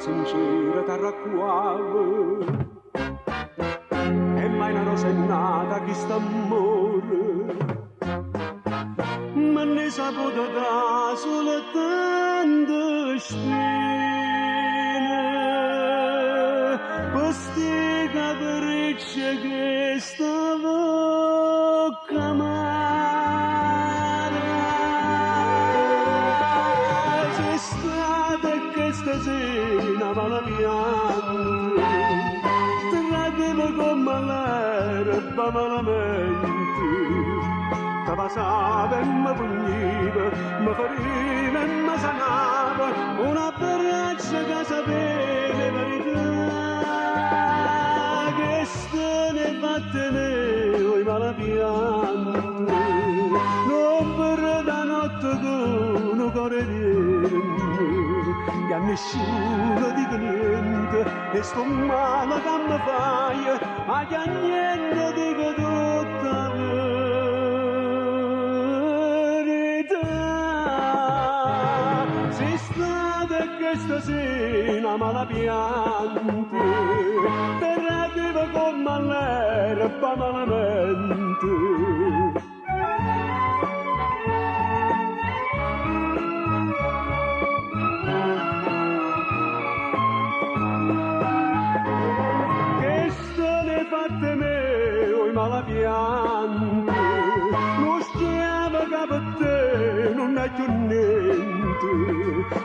sincera t'arracquava e mai una rosa è nata chi sta amore ma ne saputo da solo tante spine questi capricci che stavo camara c'è stata questa sera mala pianta tradiva come l'erba malamente ti passava e mi pugniva mi feriva e mi sanava una braccia che sapeva verità che se ne fatte me oi malapiante non per da notte con un cuore niente e a nessuno dico niente e sto male che mi fai a che a niente dico tutta la verità sei stata questa sera malapiante terriva come l'erba malamente fatte me oi malapiante non stiamo che per te non è più niente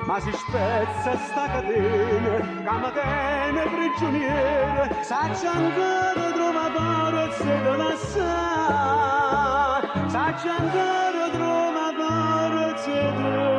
ma si spezza sta catena che mi tiene prigioniere saccia ancora trova forza da lasciare saccia ancora trova forza da